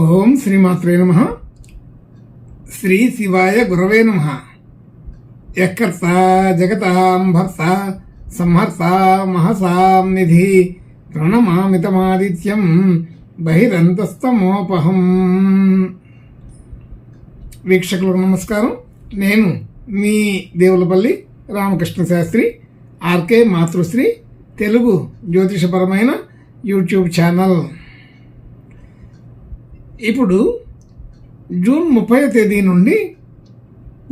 ఓం శ్రీమాత్రే నమః. శ్రీ శివాయ గురవే నమః. యకర్త జగతాం భర్త సంహర్త మహసాం నిధి ప్రణమామితమాదిత్యం బహిరంతస్తమోపహం. వీక్షకులకు నమస్కారం. నేను మీ దేవులపల్లి రామకృష్ణ శాస్త్రి, ఆర్కే మాతృశ్రీ తెలుగు జ్యోతిషపరమైన యూట్యూబ్ ఛానల్. ఇప్పుడు జూన్ 30వ తేదీ నుండి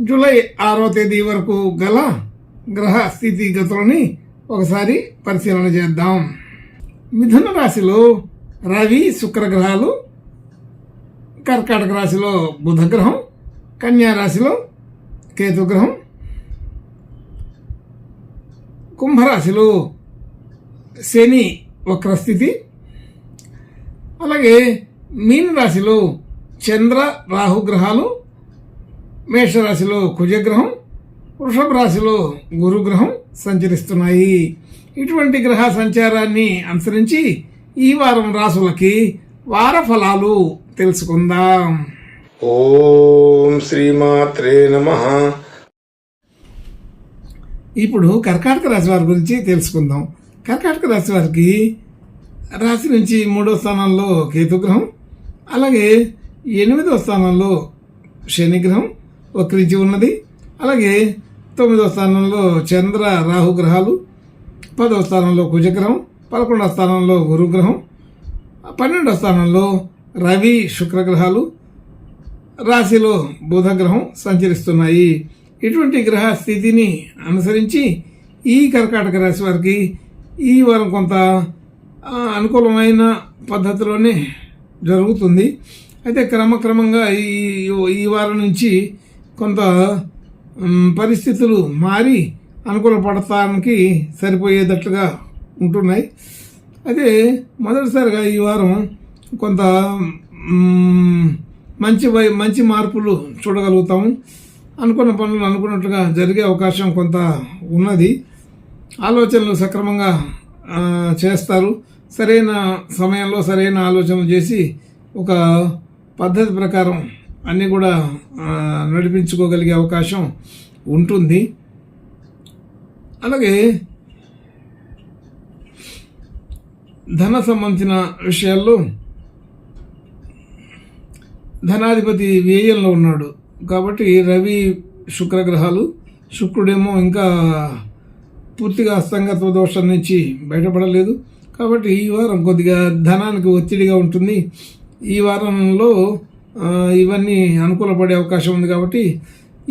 జూలై 6వ తేదీ వరకు గల గ్రహ స్థితిగతులని ఒకసారి పరిశీలన చేద్దాం. మిథున రాశిలో రవి శుక్ర గ్రహాలు, కర్కాటక రాశిలో బుధ గ్రహం, కన్యా రాశిలో కేతు గ్రహం, కుంభరాశిలో శని వక్రస్థితి, అలాగే మీన రాశిలో చంద్ర రాహు గ్రహాలు, మేషరాశిలో కుజగ్రహం, వృషభ రాశిలో గురుగ్రహం సంచరిస్తున్నాయి. ఇటువంటి గ్రహ సంచారాన్ని అనుసరించి ఈ వారం రాశులకి వార ఫలాలు తెలుసుకుందాం. ఓం శ్రీమాత్రే నమః. ఇప్పుడు కర్కాటక రాశి వారి గురించి తెలుసుకుందాం. కర్కాటక రాశి వారికి రాశి నుంచి 3వ స్థానంలో కేతుగ్రహం, అలాగే 8వ స్థానంలో శనిగ్రహం వక్రించి ఉన్నది. అలాగే 9వ స్థానంలో చంద్ర రాహు గ్రహాలు, 10వ స్థానంలో కుజగ్రహం, 11వ స్థానంలో గురుగ్రహం, 12వ స్థానంలో రవి శుక్రగ్రహాలు, రాశిలో బుధగ్రహం సంచరిస్తున్నాయి. ఇటువంటి గ్రహ స్థితిని అనుసరించి ఈ కర్కాటక రాశి వారికి ఈ వారం కొంత అనుకూలమైన పద్ధతిలోనే జరుగుతుంది. అయితే క్రమక్రమంగా ఈ వారం నుంచి కొంత పరిస్థితులు మారి అనుకూలపడటానికి సరిపోయేటట్లుగా ఉంటున్నాయి. అయితే మొదటిసారిగా ఈ వారం కొంత మంచి మార్పులు చూడగలుగుతాము. అనుకున్న పనులు అనుకున్నట్లుగా జరిగే అవకాశం కొంత ఉన్నది. ఆలోచనలు సక్రమంగా చేస్తారు. సరైన సమయంలో సరైన ఆలోచనలు చేసి ఒక పద్ధతి ప్రకారం అన్నీ కూడా నడిపించుకోగలిగే అవకాశం ఉంటుంది. అలాగే ధన సంబంధించిన విషయాల్లో ధనాధిపతి వ్యయంలో ఉన్నాడు కాబట్టి రవి శుక్రగ్రహాలు, శుక్రుడేమో ఇంకా పూర్తిగా అస్తంగత్వ దోషం నుంచి బయటపడలేదు కాబట్టి ఈ వారం కొద్దిగా ధనానికి ఒత్తిడిగా ఉంటుంది. ఈ వారంలో ఇవన్నీ అనుకూలపడే అవకాశం ఉంది కాబట్టి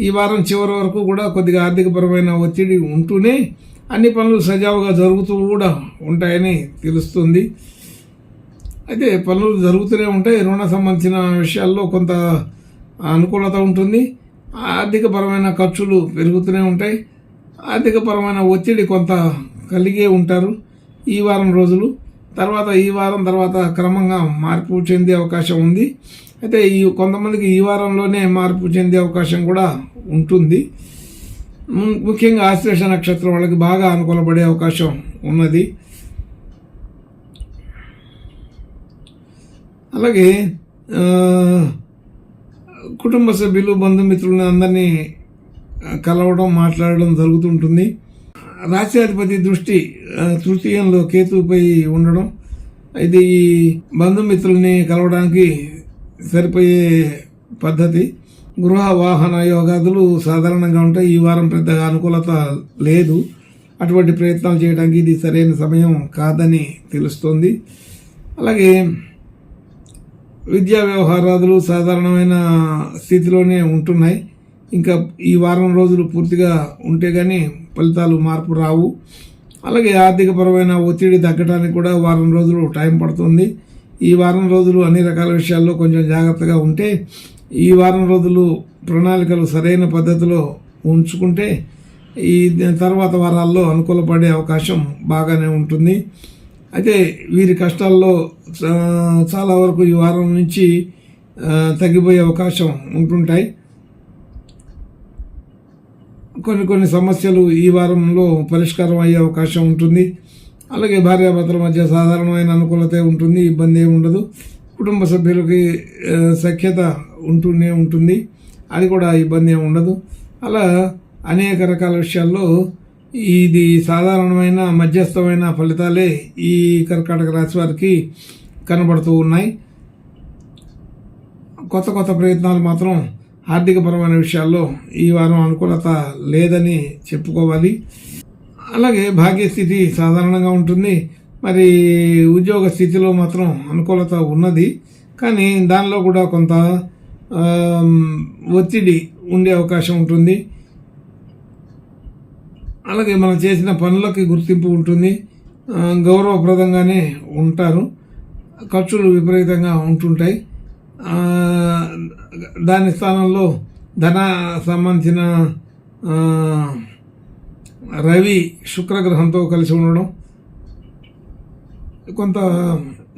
ఈ వారం చివరి వరకు కూడా కొద్దిగా ఆర్థికపరమైన ఒత్తిడి ఉంటూనే అన్ని పనులు సజావుగా జరుగుతూ కూడా ఉంటాయని తెలుస్తుంది. అయితే పనులు జరుగుతూనే ఉంటాయి. రుణ సంబంధించిన విషయాల్లో కొంత అనుకూలత ఉంటుంది. ఆర్థికపరమైన ఖర్చులు పెరుగుతూనే ఉంటాయి. ఆర్థికపరమైన ఒత్తిడి కొంత కలిగే ఉంటారు ఈ వారం రోజులు. ఈ వారం తర్వాత క్రమంగా మార్పు చెందే అవకాశం ఉంది. అయితే కొంతమందికి ఈ వారంలోనే మార్పు చెందే అవకాశం కూడా ఉంటుంది. ముఖ్యంగా ఆశ్లేష నక్షత్రం వాళ్ళకి బాగా అనుకూలపడే అవకాశం ఉన్నది. అలాగే కుటుంబ సభ్యులు, బంధుమిత్రులను అందరినీ కలవడం, మాట్లాడడం జరుగుతుంటుంది. రాశ్యాధిపతి దృష్టి తృతీయంలో కేతువుపై ఉండడం ఇది ఈ బంధుమిత్రుల్ని కలవడానికి సరిపోయే పద్ధతి. గృహ వాహన యోగాదులు సాధారణంగా ఉంటాయి. ఈ వారం పెద్దగా అనుకూలత లేదు. అటువంటి ప్రయత్నాలు చేయడానికి ఇది సరైన సమయం కాదని తెలుస్తోంది. అలాగే విద్యా వ్యవహారాదులు సాధారణమైన స్థితిలోనే ఉంటున్నాయి. ఇంకా ఈ వారం రోజులు పూర్తిగా ఉంటే కానీ ఫలితాలు మార్పు రావు. అలాగే ఆర్థికపరమైన ఒత్తిడి తగ్గడానికి కూడా వారం రోజులు టైం పడుతుంది. ఈ వారం రోజులు అన్ని రకాల విషయాల్లో కొంచెం జాగ్రత్తగా ఉంటే ఈ వారం రోజులు ప్రణాళికలు సరైన పద్ధతిలో ఉంచుకుంటే ఈ తర్వాత వారాల్లో అనుకూలపడే అవకాశం బాగానే ఉంటుంది. అయితే వీరి కష్టాల్లో చాలా వరకు ఈ వారం నుంచి తగ్గిపోయే అవకాశం ఉంటుంటాయి. కొన్ని సమస్యలు ఈ వారంలో పరిష్కారం అయ్యే అవకాశం ఉంటుంది. అలాగే భార్యాభర్తల మధ్య సాధారణమైన అనుకూలత ఉంటుంది, ఇబ్బంది ఏమి ఉండదు. కుటుంబ సభ్యులకి సఖ్యత ఉంటూనే ఉంటుంది, అది కూడా ఇబ్బంది ఏమి ఉండదు. అలా అనేక రకాల విషయాల్లో ఇది సాధారణమైన మధ్యస్థమైన ఫలితాలే ఈ కర్కాటక రాశి వారికి కనబడుతూ ఉన్నాయి. కొత్త కొత్త ప్రయత్నాలు మాత్రం ఆర్థికపరమైన విషయాల్లో ఈ వారం అనుకూలత లేదని చెప్పుకోవాలి. అలాగే భాగ్యస్థితి సాధారణంగా ఉంటుంది. మరి ఉద్యోగ స్థితిలో మాత్రం అనుకూలత ఉన్నది, కానీ దానిలో కూడా కొంత ఒత్తిడి ఉండే అవకాశం ఉంటుంది. అలాగే మనం చేసిన పనులకి గుర్తింపు ఉంటుంది, గౌరవప్రదంగానే ఉంటారు, ఖర్చులు విపరీతంగా ఉంటుంటాయి. దాని స్థానంలో ధన సంబంధించిన రవి శుక్రగ్రహంతో కలిసి ఉండడం కొంత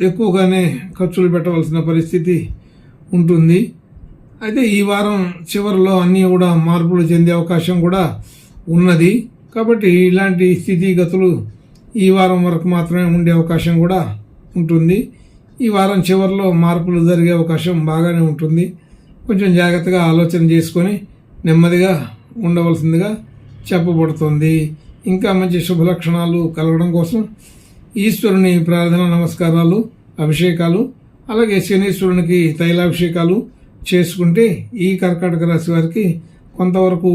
ఎక్కువగానే ఖర్చులు పెట్టవలసిన పరిస్థితి ఉంటుంది. అయితే ఈ వారం చివరిలో అన్నీ కూడా మార్పులు చెందే అవకాశం కూడా ఉన్నది. కాబట్టి ఇలాంటి స్థితిగతులు ఈ వారం వరకు మాత్రమే ఉండే అవకాశం కూడా ఉంటుంది. ఈ వారం చివరిలో మార్పులు జరిగే అవకాశం బాగానే ఉంటుంది. కొంచెం జాగ్రత్తగా ఆలోచన చేసుకొని నెమ్మదిగా ఉండవలసిందిగా చెప్పబడుతుంది. ఇంకా మంచి శుభలక్షణాలు కలగడం కోసం ఈశ్వరుని ప్రార్థన, నమస్కారాలు, అభిషేకాలు, అలాగే శనీశ్వరునికి తైలాభిషేకాలు చేసుకుంటే ఈ కర్కాటక రాశి వారికి కొంతవరకు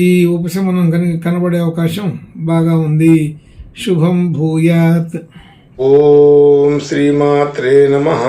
ఈ ఉపశమనం కనబడే అవకాశం బాగా ఉంది. శుభం భూయాత్. ఓం శ్రీమాత్రే నమః.